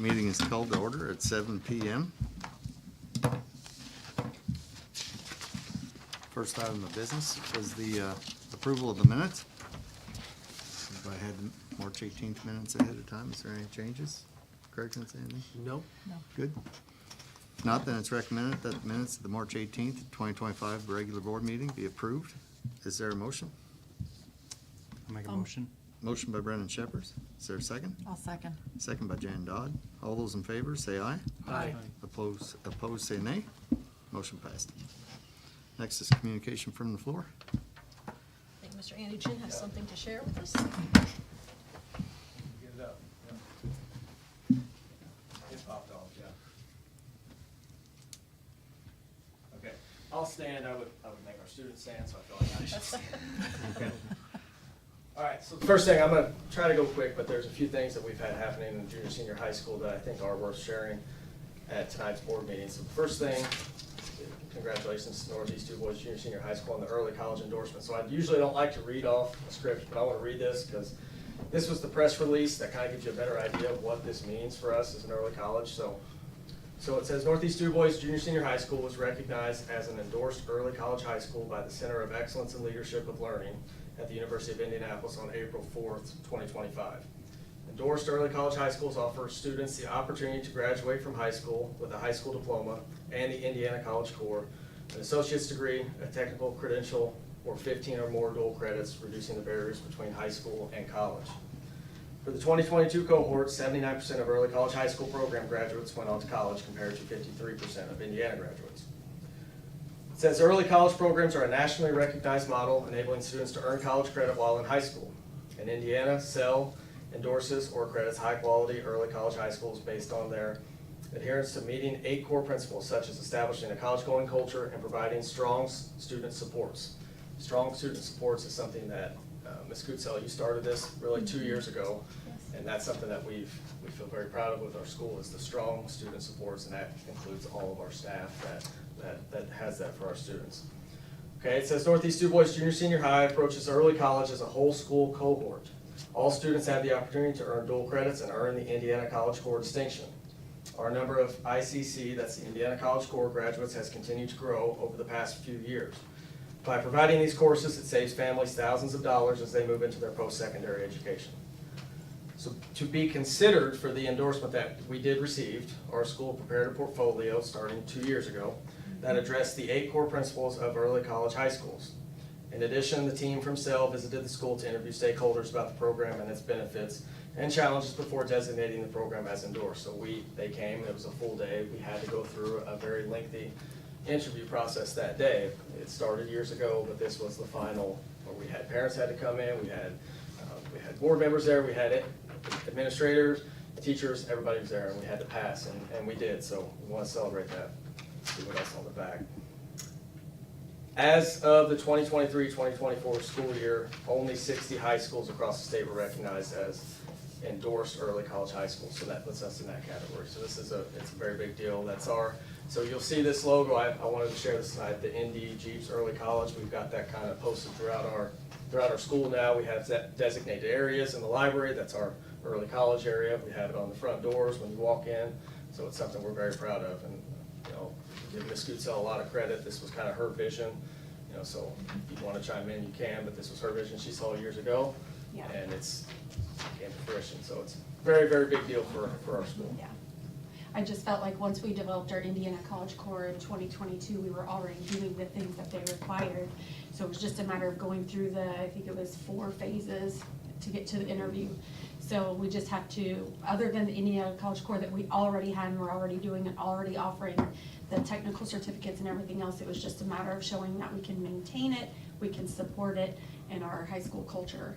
Meeting is called to order at 7 p.m. First item of business was the approval of the minutes. Everybody had the March 18th minutes ahead of time. Is there any changes? Corrections, anything? No. Good. If not, then it's recommended that the minutes of the March 18th, 2025 regular board meeting be approved. Is there a motion? I'll make a motion. Motion by Brendan Shepherd. Is there a second? I'll second. Second by Jan Dodd. All those in favor, say aye. Aye. Opposed, say nay. Motion passed. Next is communication from the floor. I think Mr. Andy Chin has something to share with us. Get it up, yeah. It popped off, yeah. Okay, I'll stand, I would make our students stand, so I feel like I should stand. Okay. All right, so the first thing, I'm gonna try to go quick, but there's a few things that we've had happening in junior, senior high school that I think are worth sharing at tonight's board meeting. So the first thing, congratulations to Northeast Du Bois Junior Senior High School on the early college endorsement. So I usually don't like to read off a script, but I want to read this because this was the press release that kind of gives you a better idea of what this means for us as an early college. So it says Northeast Du Bois Junior Senior High School was recognized as an endorsed early college high school by the Center of Excellence in Leadership of Learning at the University of Indianapolis on April 4th, 2025. Endorsed early college high schools offer students the opportunity to graduate from high school with a high school diploma and the Indiana College Core, an associate's degree, a technical credential, or 15 or more dual credits, reducing the barriers between high school and college. For the 2022 cohort, 79% of early college high school program graduates went on to college compared to 53% of Indiana graduates. It says early college programs are a nationally recognized model enabling students to earn college credit while in high school. In Indiana, SEL endorses or accredits high-quality early college high schools based on their adherence to meeting 8 core principles, such as establishing a college-going culture and providing strong student supports. Strong student supports is something that, Ms. Kutzell, you started this really 2 years ago, and that's something that we feel very proud of with our school, is the strong student supports, and that includes all of our staff that has that for our students. Okay, it says Northeast Du Bois Junior Senior High approaches early college as a whole school cohort. All students have the opportunity to earn dual credits and earn the Indiana College Core distinction. Our number of ICC, that's the Indiana College Core graduates, has continued to grow over the past few years. By providing these courses, it saves families thousands of dollars as they move into their post-secondary education. So to be considered for the endorsement that we did receive, our school prepared a portfolio starting 2 years ago that addressed the 8 core principles of early college high schools. In addition, the team from SEL visited the school to interview stakeholders about the program and its benefits and challenges before designating the program as endorsed. So they came, it was a full day. We had to go through a very lengthy interview process that day. It started years ago, but this was the final, where we had parents had to come in, we had board members there, we had administrators, teachers, everybody was there, and we had to pass, and we did. So we want to celebrate that. See what else on the back. As of the 2023-2024 school year, only 60 high schools across the state were recognized as endorsed early college high schools, so that puts us in that category. So this is it's a very big deal. So you'll see this logo. I wanted to share this tonight, the ND Jeeps Early College. We've got that kind of posted throughout our school now. We have designated areas in the library. That's our early college area. We have it on the front doors when you walk in. So it's something we're very proud of, and give Ms. Kutzell a lot of credit. This was kind of her vision, so if you want to chime in, you can, but this was her vision she saw years ago, and it's came to fruition. So it's a very, very big deal for our school. Yeah. I just felt like once we developed our Indiana College Core in 2022, we were already doing the things that they required. So it was just a matter of going through I think it was 4 phases to get to the interview. So we just have to, other than the Indiana College Core that we already had and we're already doing and already offering the technical certificates and everything else, it was just a matter of showing that we can maintain it, we can support it, and our high school culture,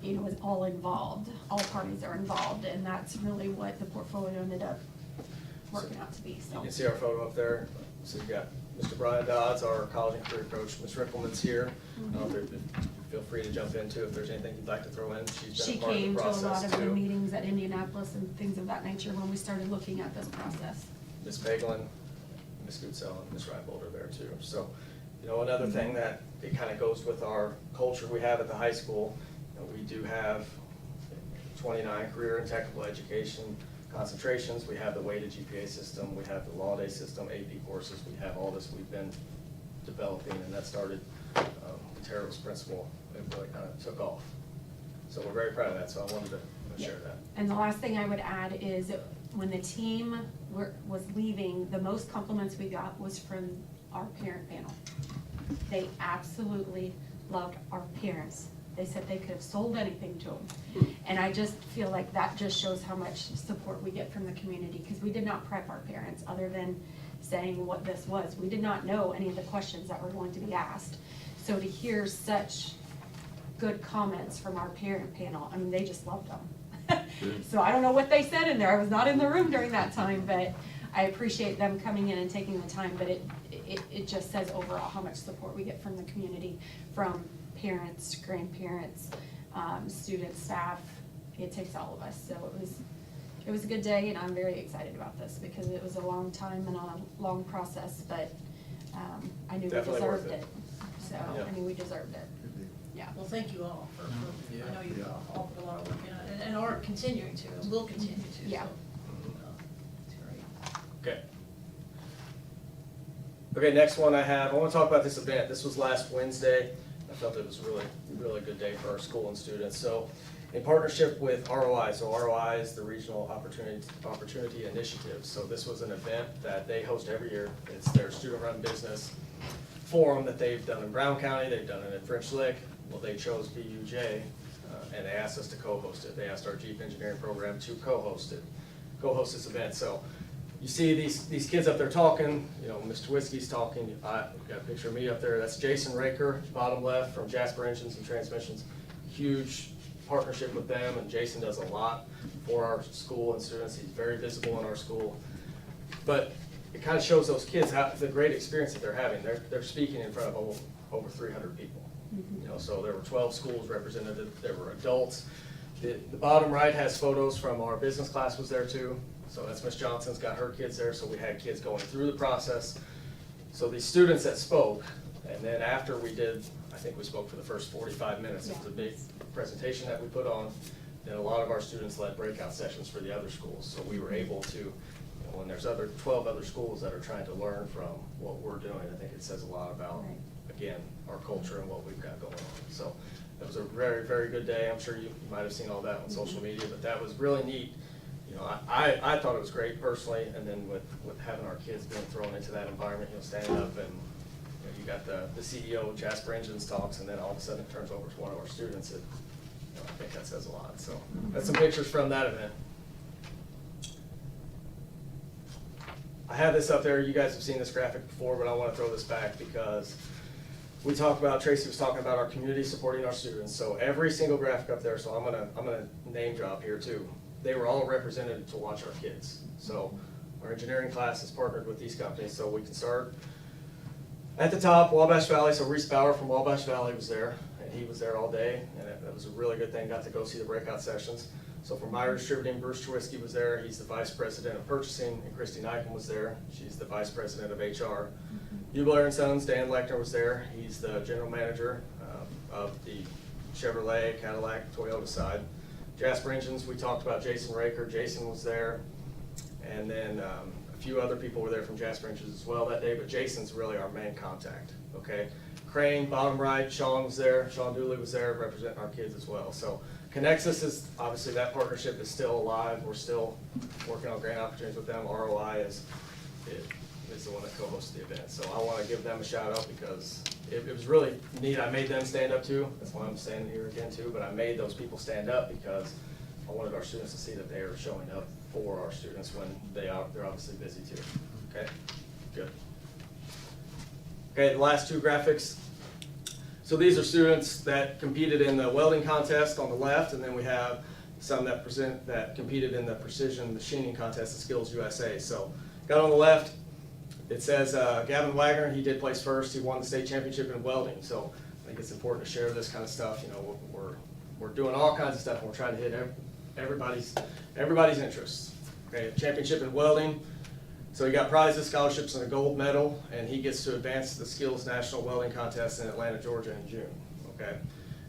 is all involved. All parties are involved, and that's really what the portfolio ended up working out to be. So you can see our photo up there. So you got Mr. Brian Dodds, our college and career coach. Ms. Rippleman's here. Feel free to jump into if there's anything you'd like to throw in. She came to a lot of the meetings at Indianapolis and things of that nature when we started looking at this process. Ms. Pagelin, Ms. Kutzell, and Ms. Reinbold are there too. So, another thing that it kind of goes with our culture we have at the high school. We do have 29 career and technical education concentrations, we have the weighted GPA system, we have the law day system, AP courses, we have all this we've been developing, and that started, Tara was principal, it really kind of took off. So we're very proud of that, so I wanted to share that. And the last thing I would add is when the team was leaving, the most compliments we got was from our parent panel. They absolutely loved our parents. They said they could have sold anything to them. And I just feel like that just shows how much support we get from the community, because we did not prep our parents other than saying what this was. We did not know any of the questions that were going to be asked. So to hear such good comments from our parent panel, I mean, they just loved them. So I don't know what they said in there. I was not in the room during that time, but I appreciate them coming in and taking the time. But it just says overall how much support we get from the community, from parents, grandparents, students, staff. It takes all of us. So it was a good day, and I'm very excited about this because it was a long time and a long process, but I knew Definitely we worth deserved it. it. So Yeah. I knew we deserved it. Yeah. Well, thank you all for I know you've all put a lot of work in it, and are continuing to, and will continue to. Yeah. So, it's great. Okay. Okay, next one I want to talk about this event. This was last Wednesday. I felt it was a really good day for our school and students. So in partnership with ROI, so ROI is the Regional Opportunity Initiative. So this was an event that they host every year. It's their student-run business forum that they've done in Brown County, they've done it in French Lick. Well, they chose BUJ, and they asked us to co-host it. They asked our Jeep Engineering program to co-host this event. So you see these kids up there talking, you know, Mr. Whiskey's talking. We've got a picture of me up there. That's Jason Raker, bottom left, from Jasper Engines and Transmissions. Huge partnership with them, and Jason does a lot for our school and students. He's very visible in our school. But it kind of shows those kids how the great experience that they're having. They're speaking in front of over 300 people. You know, so there were 12 schools represented. There were adults. The bottom right has photos from our business class was there too. So that's Miss Johnson's got her kids there. So we had kids going through the process. So these students that spoke, and then after we did, I think we spoke for the first 45 minutes. It was a big presentation that we put on. Then a lot of our students led breakout sessions for the other schools. So we were able to, when there's 12 other schools that are trying to learn from what we're doing, I think it says a lot about, again, our culture and what we've got going on. So it was a very, very good day. I'm sure you might have seen all that on social media, but that was really neat. You know, I thought it was great personally, and then with having our kids being thrown into that environment, you know, standing up and you got the CEO of Jasper Engines talks, and then all of a sudden it turns over to one of our students. I think that says a lot. So that's some pictures from that event. I have this up there. You guys have seen this graphic before, but I want to throw this back because we talked about, Tracy was talking about our community supporting our students. So every single graphic up there, so I'm gonna name drop here too. They were all represented to watch our kids. So our engineering class is partnered with these companies, so we can start at the top, Wabash Valley. So Reese Bauer from Wabash Valley was there, and he was there all day, and that was a really good thing. Got to go see the breakout sessions. So for Meyer Distributing, Bruce Trawiski was there. He's the Vice President of Purchasing, and Christy Nyken was there. She's the Vice President of HR. Hubler & Sons, Dan Lechner was there. He's the General Manager of the Chevrolet, Cadillac, Toyota side. Jasper Engines, we talked about Jason Raker. Jason was there. And then a few other people were there from Jasper Engines as well that day, but Jason's really our main contact, okay? Crane, bottom right, Sean was there. Sean Dooley was there representing our kids as well. So Connexus is, obviously that partnership is still alive. We're still working on grant opportunities with them. ROI is the one that co-hosts the event. So I want to give them a shout out because it was really neat. I made them stand up too. That's why I'm standing here again too. But I made those people stand up because I wanted our students to see that they are showing up for our students when they're obviously busy too. Okay, good. Okay, the last two graphics. So these are students that competed in the welding contest on the left, and then we have some that competed in the precision machining contest at Skills USA. So got on the left, it says Gavin Wagner, he did place first. He won the state championship in welding. So I think it's important to share this kind of stuff. You know, we're doing all kinds of stuff, and we're trying to hit everybody's interests. Okay, championship in welding. So he got prizes, scholarships, and a gold medal, and he gets to advance to the Skills National Welding Contest in Atlanta, Georgia in June. Okay,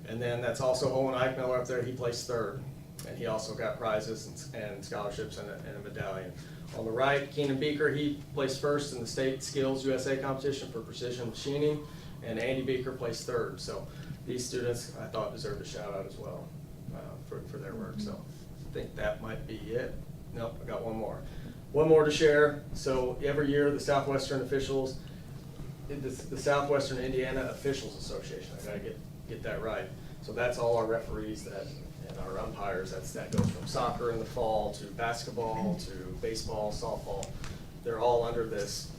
and then that's also Owen Eichmiller up there. He placed third. and he also got prizes and scholarships and a medallion. On the right, Keenan Beaker, he placed first in the State Skills USA competition for precision machining, and Andy Beaker placed third. So these students, I thought, deserved a shout out as well for their work. So I think that might be it. Nope, I got one more. One more to share. So every year, the Southwestern officials, the Southwestern Indiana Officials Association, I gotta get that right. So that's all our referees and our umpires. That goes from soccer in the fall to basketball to baseball, softball. They're all under this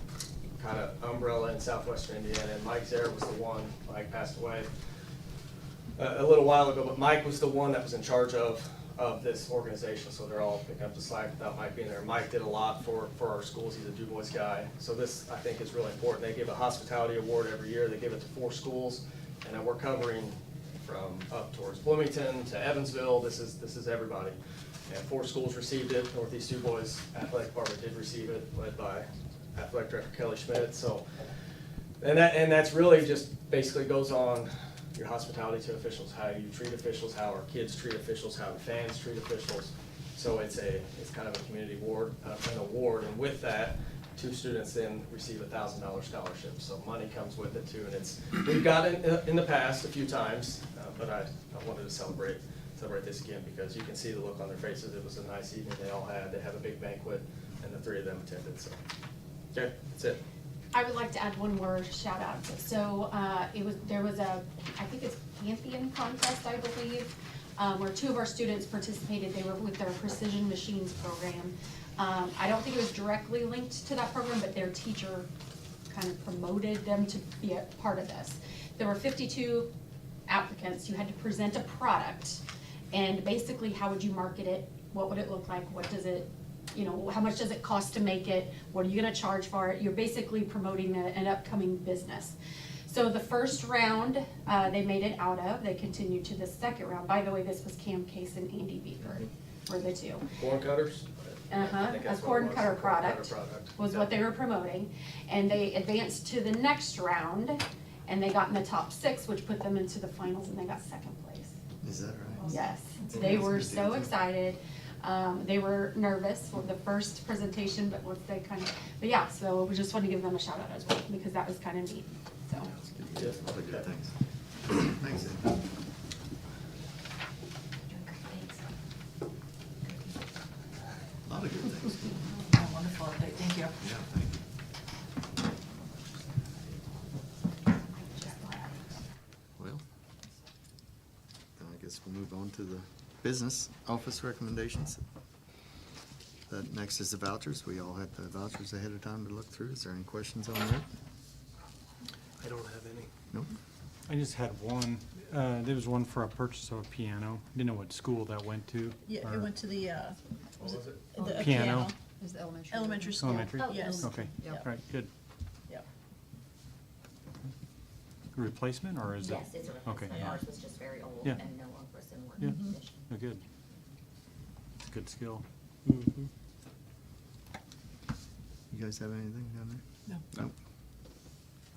kind of umbrella in Southwestern Indiana. And Mike Zare was the one. Mike passed away a little while ago, but Mike was the one that was in charge of this organization. So they're all picking up the slack without Mike being there. Mike did a lot for our schools. He's a Du Bois guy. So this, I think, is really important. They give a hospitality award every year. They give it to 4 schools, and we're covering from up towards Bloomington to Evansville. This is everybody. And 4 schools received it. Northeast Du Bois Athletic Department did receive it, led by Athletic Director Kelly Schmidt. So, and that's really just basically goes on your hospitality to officials, how you treat officials, how our kids treat officials, how the fans treat officials. So it's kind of a community award, an award, and with that, 2 students then receive a $1,000 scholarship. So money comes with it too, and we've got it in the past a few times, but I wanted to celebrate this again because you can see the look on their faces. It was a nice evening they all had. They have a big banquet, and the 3 of them attended. So, okay, that's it. I would like to add one more shout out. So there was I think it's Pantheon contest, I believe, where 2 of our students participated. They were with their Precision Machines program. I don't think it was directly linked to that program, but their teacher kind of promoted them to be a part of this. There were 52 applicants. You had to present a product, and basically how would you market it? What would it look like? What does it, how much does it cost to make it? What are you gonna charge for it? You're basically promoting an upcoming business. So the first round, they made it out of. They continued to the second round. By the way, this was Cam Case and Andy Beaver were the 2. Corn cutters? I think A that's what it corn was. cutter Corn cutter product product. was what they were promoting. And they advanced to the next round, and they got in the top 6, which put them into the finals, and they got 2nd place. Is that right? Yes, Yeah, they that's were good so deal, too. excited. They were nervous for the first presentation, but once they but yeah, so we just wanted to give them a shout out as well, because that was kind of neat, so. That's good. All the good things. Thanks, Ed. A lot of good things. Oh, wonderful update, thank you. Yeah, thank you. Well, then I guess we'll move on to the business office recommendations. That next is the vouchers. We all had the vouchers ahead of time to look through. Is there any questions on that? I don't have any. Nope. I just had one. There was one for a purchase of a piano. Didn't know what school that went to. Yeah, or- it went to the, What was it? the Piano. Is the elementary? elementary school. Elementary? Yes. Okay, Yep. right, good. Yep. Replacement, or is it? Yes, it's a Okay. replacement. Yeah. Ours was just very old Yeah. and no longer was in Yeah. working condition. Oh, good. It's a good skill. You guys have anything down there? No. Nope.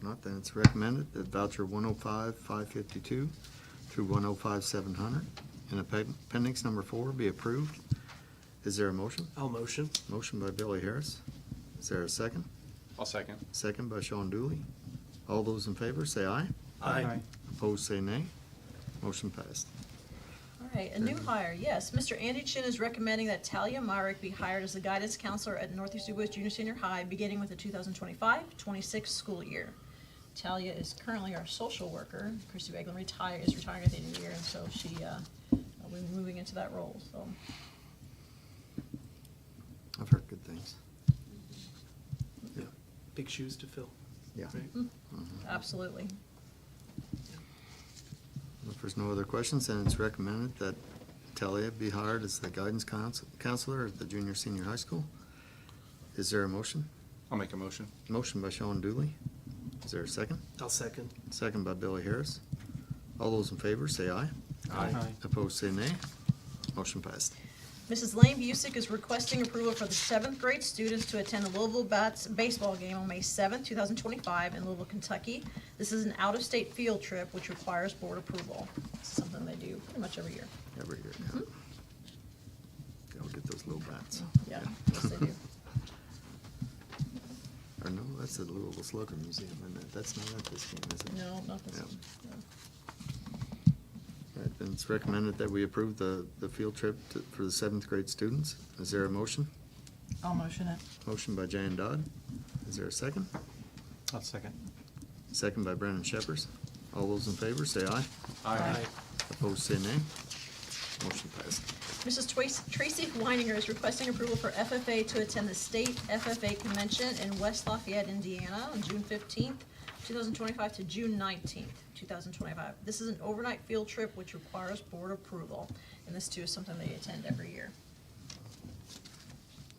Not, then it's recommended that voucher 105-552 through 105-700 and appendix number 4 be approved. Is there a motion? I'll motion. Motion by Billy Harris. Is there a second? I'll second. Second by Sean Dooley. All those in favor, say aye. Aye. Opposed, say nay. Motion passed. All right, a new hire, yes. Mr. Andy Chin is recommending that Talia Myrick be hired as the guidance counselor at Northeast Du Bois Junior Senior High, beginning with the 2025-26 school year. Talia is currently our social worker. Christy Beglin is retiring at the end of the year, and so she will be moving into that role, so. I've heard good things. Yeah. Big shoes to fill. Yeah. Right? Mhm. Absolutely. If there's no other questions, then it's recommended that Talia be hired as the guidance counselor at the junior senior high school. Is there a motion? I'll make a motion. Motion by Sean Dooley. Is there a second? I'll second. Second by Billy Harris. All those in favor, say aye. Aye. Opposed, say nay. Motion passed. Mrs. Lane Busick is requesting approval for the 7th grade students to attend the Louisville Bats baseball game on May 7th, 2025 in Louisville, Kentucky. This is an out-of-state field trip which requires board approval. This is something they do pretty much every year. Every year, yeah. those little bats. Yeah, yes, they do. Or no, that's the Louisville Slugger Museum, isn't it? That's not at this game, is it? No, not this Yeah. one. No. All right, then it's recommended that we approve the field trip for the 7th grade students. Is there a motion? I'll motion it. Motion by Jan Dodd. Is there a second? I'll second. Second by Brennan Shepherd. All those in favor, say aye. Aye. Opposed, say nay. Motion passed. Mrs. Tracy Weininger is requesting approval for FFA to attend the State FFA Convention in West Lafayette, Indiana on June 15th, 2025 to June 19th, 2025. This is an overnight field trip which requires board approval, and this too is something they attend every year.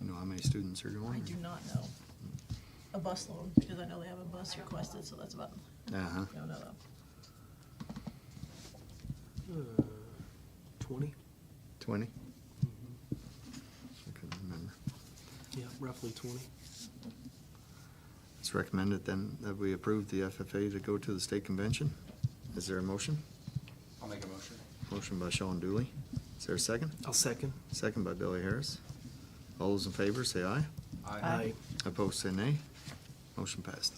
You know how many students are going? I do not know. A busload, because I know they have a bus requested, so that's about, Uh-huh. I don't know though. 20? 20? Mhm. I couldn't remember. Yeah, roughly 20. It's recommended then that we approve the FFA to go to the state convention. Is there a motion? I'll make a motion. Motion by Sean Dooley. Is there a second? I'll second. Second by Billy Harris. All those in favor, say aye. Aye. Opposed, say nay. Motion passed.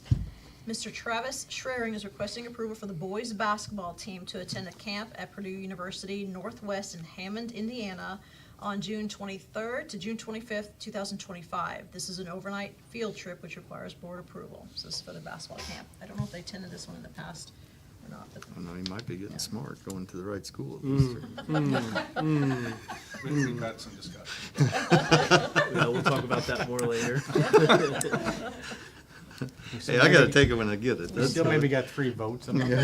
Mr. Travis Schraring is requesting approval for the boys' basketball team to attend a camp at Purdue University Northwest in Hammond, Indiana on June 23rd to June 25th, 2025. This is an overnight field trip which requires board approval. So this is for the basketball camp. I don't know if they attended this one in the past or not, but I know, he might be getting Yeah. smart, going to the right school at least. We've had some discussion. Yeah, we'll talk about that more later. Hey, I gotta take it when I get it. We That's still not- maybe got 3 votes. I'm not sure.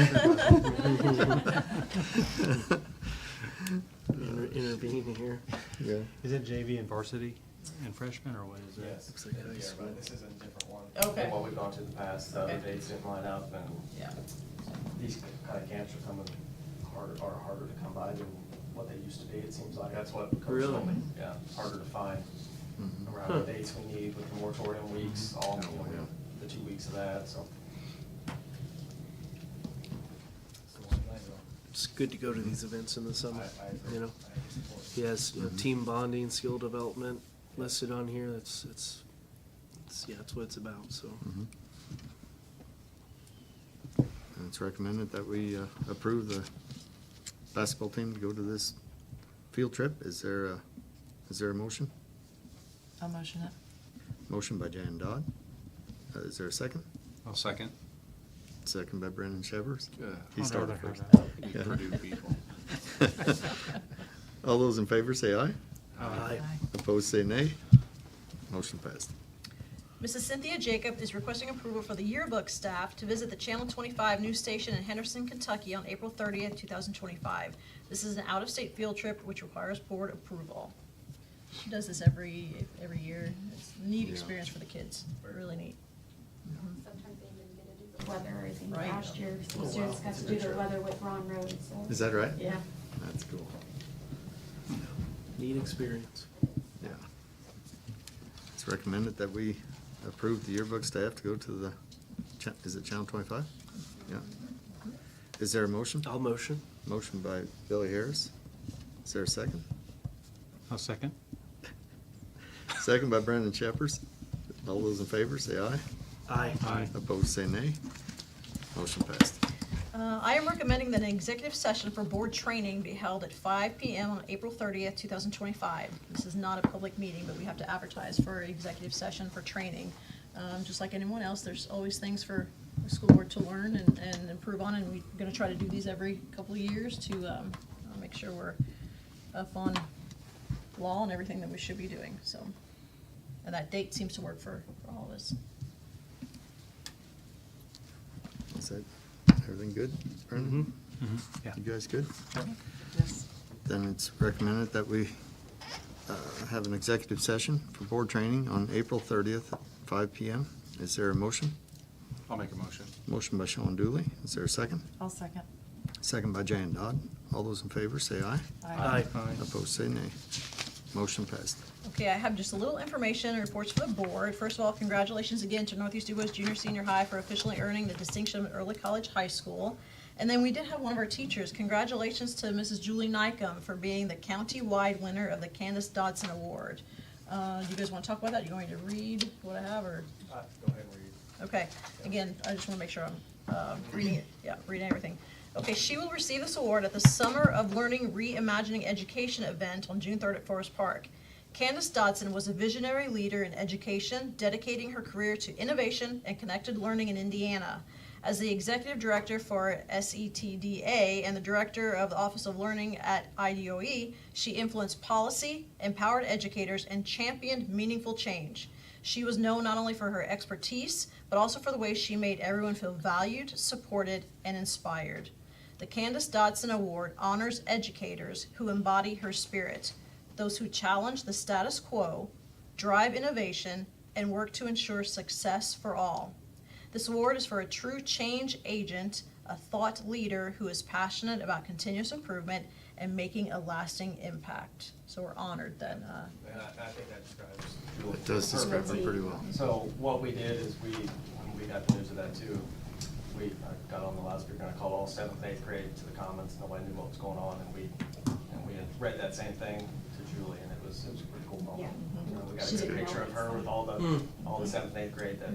Intervene here. Yeah. Is it JV and varsity and freshman, or what is it? Yes, Looks like high yeah, school. but this is a different one. Okay. Than what we've gone to in the past. The other Okay. dates didn't line up, and yeah. these kind of camps are harder to come by than what they used to be, it seems like. That's what Coach Really? told me. Yeah, it's harder to find Mhm. around Huh. the dates we need with the moratorium weeks, all, Oh, yeah. the 2 weeks of that, so. It's good to go to these events in the summer, I agree. you know? I support it. He has, you know, Mhm. team bonding, skill development listed on here. It's yeah, that's what it's about, so. Mhm. And it's recommended that we approve the basketball team to go to this field trip. Is there a motion? I'll motion it. Motion by Jan Dodd. Is there a second? I'll second. Second by Brennan Shepherd. He Oh, started Northern first. Colorado. You Yeah. Purdue people. All those in favor say aye. Aye. Opposed, say nay. Motion passed. Mrs. Cynthia Jacob is requesting approval for the yearbook staff to visit the Channel 25 news station in Henderson, Kentucky on April 30th, 2025. This is an out-of-state field trip which requires board approval. She does this every year. It's a neat Yeah. experience for the kids, really neat. Sometimes they even get to do the weather, I think Right. last year, Oh, some wow. students got That's a to good do the trip. weather with Ron Rhodes, so. Is that right? Yeah. That's cool. Neat experience. Yeah. It's recommended that we approve the yearbook staff to go to the, is it Channel 25? Yeah. Is there a motion? I'll motion. Motion by Billy Harris. Is there a second? I'll second. Second by Brendan Shepherd. All those in favor, say aye. Aye. Aye. Opposed, say nay. Motion passed. I am recommending that an executive session for board training be held at 5 p.m. on April 30th, 2025. This is not a public meeting, but we have to advertise for an executive session for training. Just like anyone else, there's always things for the school board to learn and improve on, and we're gonna try to do these every couple of years to make sure we're up on law and everything that we should be doing, so. And that date seems to work for all of us. Is that, everything good, Brendan? Yeah. You guys good? Yes. Then it's recommended that we have an executive session for board training on April 30th at 5 p.m. Is there a motion? I'll make a motion. Motion by Sean Dooley. Is there a second? I'll second. Second by Jan Dodd. All those in favor say aye. Aye. Opposed, say nay. Motion passed. Okay, I have just a little information and reports for the board. First of all, congratulations again to Northeast DuBois Junior Senior High for officially earning the distinction of Early College High School. And then we did have one of our teachers. Congratulations to Mrs. Julie Nykum for being the county-wide winner of the Candace Dodson Award. Do you guys want to talk about that? You want me to read what I have, or? Go ahead and read. Okay, again, I just want to make sure I'm reading it, reading everything. Okay, she will receive this award at the Summer of Learning Reimagining Education event on June 3rd at Forest Park. Candace Dodson was a visionary leader in education, dedicating her career to innovation and connected learning in Indiana. As the executive director for SETDA and the director of the Office of Learning at IDOE, she influenced policy, empowered educators, and championed meaningful change. She was known not only for her expertise, but also for the way she made everyone feel valued, supported, and inspired. The Candace Dodson Award honors educators who embody her spirit, those who challenge the status quo, drive innovation, and work to ensure success for all. This award is for a true change agent, a thought leader who is passionate about continuous improvement and making a lasting impact. So we're honored that, And I think that describes Julie. It does describe her perfectly. pretty well. So what we did is when we got the news of that too, we got on the loudspeaker and I called all 7th and 8th grade to the comments. Nobody knew what was going on, and we had read that same thing to Julie, and it was a pretty cool moment. Yeah. You know, we got a She's good a picture of her with all the 7th and 8th grade that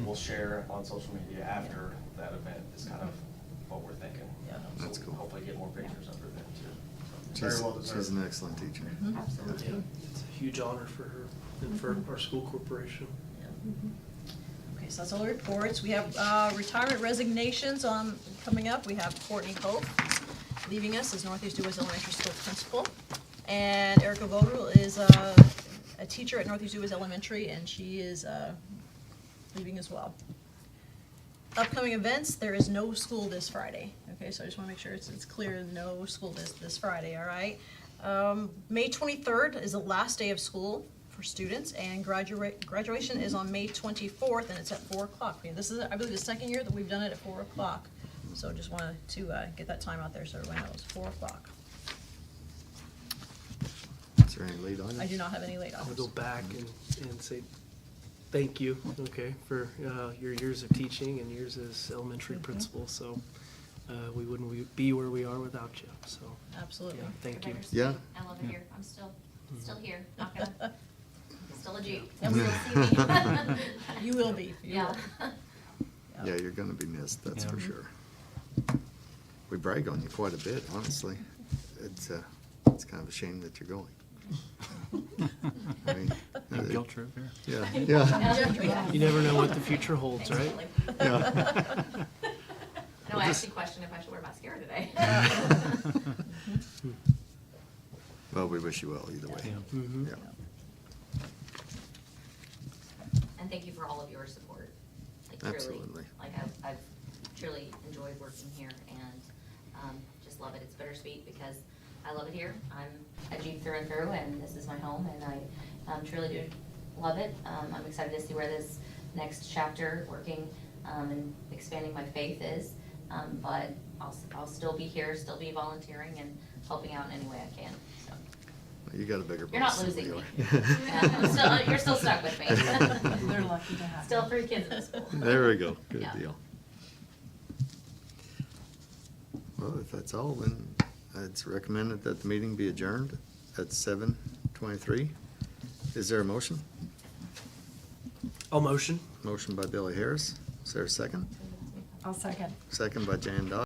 we'll share on social media after that event. Is kind of what we're thinking. Yeah. So That's we'll cool. Hopefully get more pictures of her then too. So Very well She's deserved. an excellent teacher. Absolutely. Yeah, it's a huge honor for her and for our school corporation. Okay, so that's all the reports. We have retirement resignations coming up. We have Courtney Hope leaving us as Northeast Dubois Elementary School principal. And Erica Vogel is a teacher at Northeast Dubois Elementary, and she is leaving as well. Upcoming events, there is no school this Friday. Okay, so I just want to make sure it's clear, no school this Friday, all right? May 23rd is the last day of school for students, and graduation is on May 24th, and it's at 4 o'clock. This is, I believe, the second year that we've done it at 4 o'clock. So just wanted to get that time out there so everybody knows, 4 o'clock. Is there any lead items? I do not have any late I'll items. go back and say thank you, okay, for your years of teaching and years as elementary principal. So we wouldn't be where we are without you, so, Absolutely. yeah, thank you. Yeah. I love it here. I'm still here. Not gonna, still a Jeep. And You'll we- still see me. You will be. You Yeah. will. Yeah, you're gonna be missed, that's for Yeah. sure. We brag on you quite a bit, honestly. It's kind of a shame that you're going. I mean, No guilt trip here. Yeah, yeah. You never know what the future holds, right? Yeah. No, I actually questioned if I should wear mascara today. Well, we wish you well either way. Yeah. Mhm. Yeah. And thank you for all of your support. Like truly, Absolutely. like I've truly enjoyed working here and just love it. It's bittersweet because I love it here. I'm a Jeep through and through, and this is my home, and I truly do love it. I'm excited to see where this next chapter, working and expanding my faith is. But I'll still be here, still be volunteering and helping out in any way I can. So You got a bigger you're not boss than losing we me. are. You're still stuck with me. They're lucky to have Still you. 3 kids in school. There we go, good Yeah. deal. Well, if that's all, then it's recommended that the meeting be adjourned at 7:23. Is there a motion? I'll motion. Motion by Billy Harris. Is there a second? I'll second. Second by Jan Dodds.